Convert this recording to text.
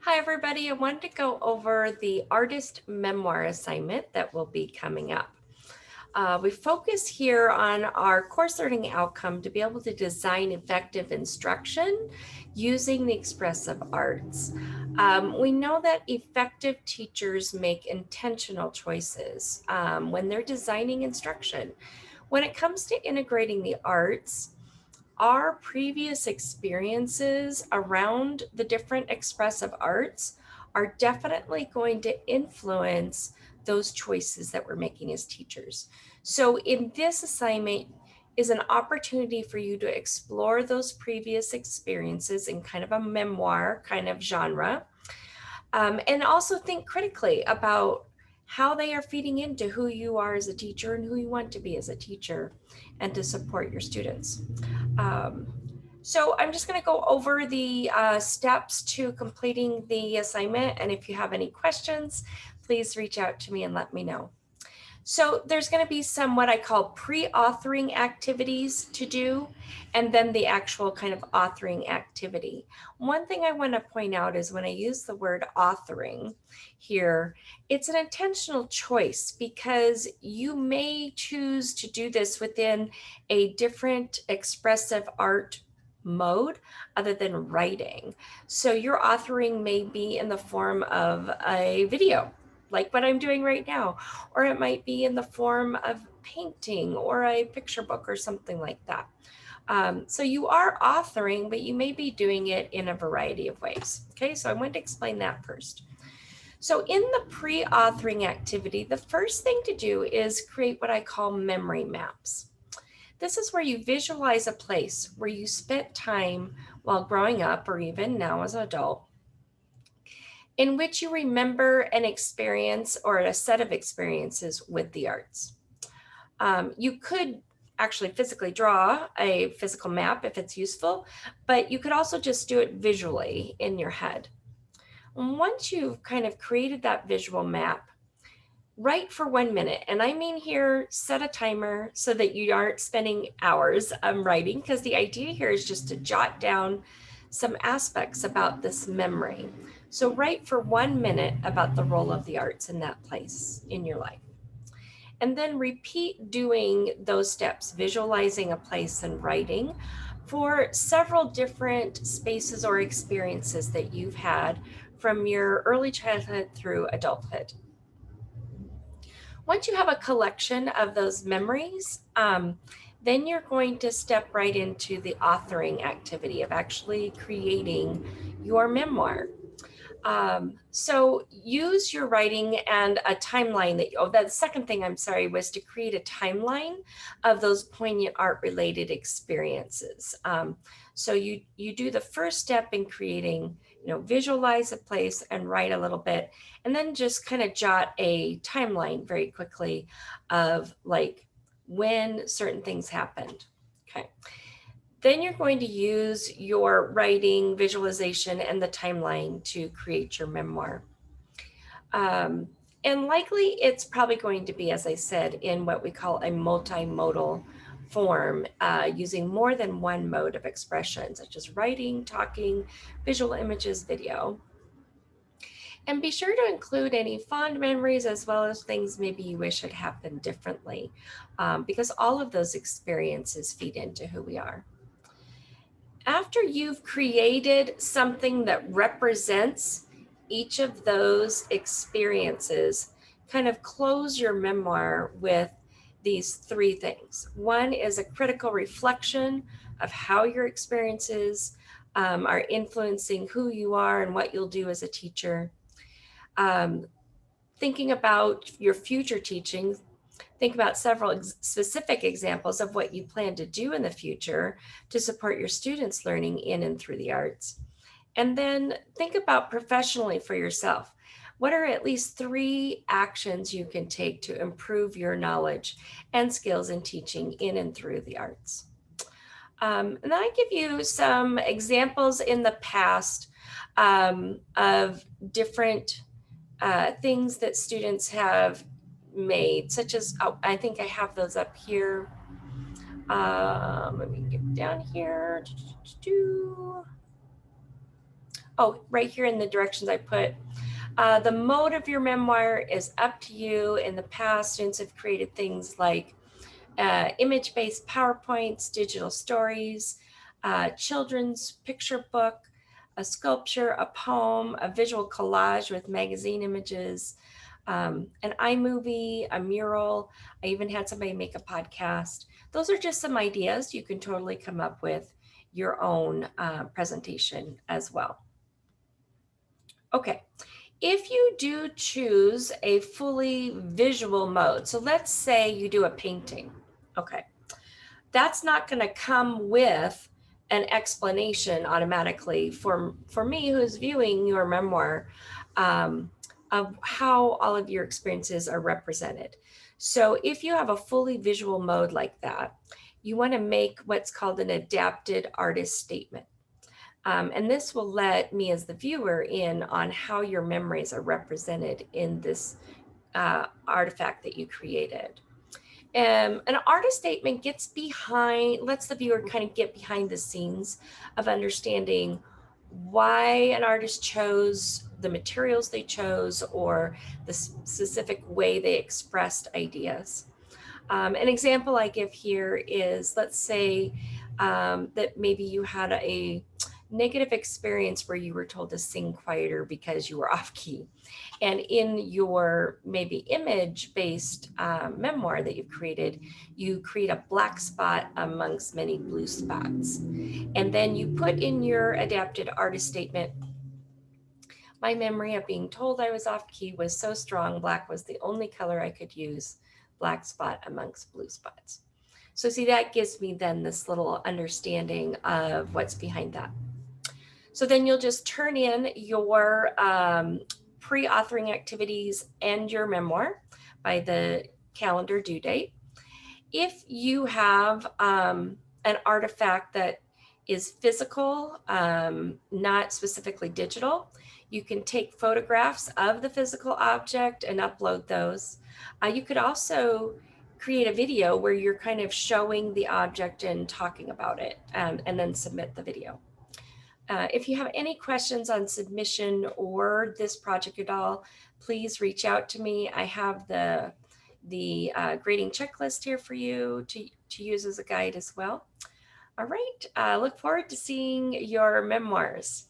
Hi, everybody. I wanted to go over the artist memoir assignment that will be coming up. We focus here on our course learning outcome to be able to design effective instruction using the expressive arts. We know that effective teachers make intentional choices when they're designing instruction. When it comes to integrating the arts, our previous experiences around the different expressive arts are definitely going to influence those choices that we're making as teachers. So in this assignment is an opportunity for you to explore those previous experiences in kind of a memoir kind of genre, and also think critically about how they are feeding into who you are as a teacher and who you want to be as a teacher and to support your students. Um, so I'm just going to go over the steps to completing the assignment. And if you have any questions, please reach out to me and let me know. So there's going to be some what I call pre-authoring activities to do, and then the actual kind of authoring activity. One thing I want to point out is when I use the word authoring here, it's an intentional choice because you may choose to do this within a different expressive art mode other than writing. So your authoring may be in the form of a video, like what I'm doing right now, or it might be in the form of painting or a picture book or something like that. So you are authoring, but you may be doing it in a variety of ways. Okay, so I want to explain that first. So in the pre-authoring activity, the first thing to do is create what I call memory maps. This is where you visualize a place where you spent time while growing up or even now as an adult, in which you remember an experience or a set of experiences with the arts. You could actually physically draw a physical map if it's useful, but you could also just do it visually in your head. Once you've kind of created that visual map, write for 1 minute. And I mean here, set a timer so that you aren't spending hours writing, because the idea here is just to jot down some aspects about this memory. So write for 1 minute about the role of the arts in that place in your life. And then repeat doing those steps, visualizing a place and writing for several different spaces or experiences that you've had from your early childhood through adulthood. Once you have a collection of those memories, then you're going to step right into the authoring activity of actually creating your memoir. So use your writing and a timeline that second thing, I'm sorry, was to create a timeline of those poignant art related experiences. So you do the first step in creating, visualize a place and write a little bit, and then just kind of jot a timeline very quickly of like when certain things happened. Okay. Then you're going to use your writing, visualization, and the timeline to create your memoir. Um, and likely it's probably going to be, as I said, in what we call a multimodal form, using more than one mode of expression, such as writing, talking, visual images, video. And be sure to include any fond memories as well as things maybe you wish had happened differently, because all of those experiences feed into who we are. After you've created something that represents each of those experiences, kind of close your memoir with these three things. One is a critical reflection of how your experiences are influencing who you are and what you'll do as a teacher. Um, Thinking about your future teaching, think about several specific examples of what you plan to do in the future to support your students' learning in and through the arts. And then think about professionally for yourself. What are at least 3 actions you can take to improve your knowledge and skills in teaching in and through the arts? And then I give you some examples in the past of different things that students have made, such as, oh, I think I have those up here. Let me get down here. oh, right here in the directions I put, the mode of your memoir is up to you. In the past, students have created things like image-based PowerPoints, digital stories, children's picture book, a sculpture, a poem, a visual collage with magazine images, an iMovie, a mural. I even had somebody make a podcast. Those are just some ideas. You can totally come up with your own presentation as well. Okay, if you do choose a fully visual mode, so let's say you do a painting, okay, that's not going to come with an explanation automatically for me who's viewing your memoir, of how all of your experiences are represented. So if you have a fully visual mode like that, you want to make what's called an adapted artist statement. And this will let me as the viewer in on how your memories are represented in this artifact that you created. An artist statement gets behind, lets the viewer kind of get behind the scenes of understanding why an artist chose the materials they chose or the specific way they expressed ideas. An example I give here is, let's say that maybe you had a negative experience where you were told to sing quieter because you were off key. And in your maybe image-based memoir that you've created, you create a black spot amongst many blue spots. And then you put in your adapted artist statement, my memory of being told I was off key was so strong, black was the only color I could use, black spot amongst blue spots. So see, that gives me then this little understanding of what's behind that. So then you'll just turn in your pre-authoring activities and your memoir by the calendar due date. If you have an artifact that is physical, not specifically digital, you can take photographs of the physical object and upload those. You could also create a video where you're kind of showing the object and talking about it, and then submit the video. If you have any questions on submission or this project at all, please reach out to me. I have the grading checklist here for you to use as a guide as well. All right, look forward to seeing your memoirs.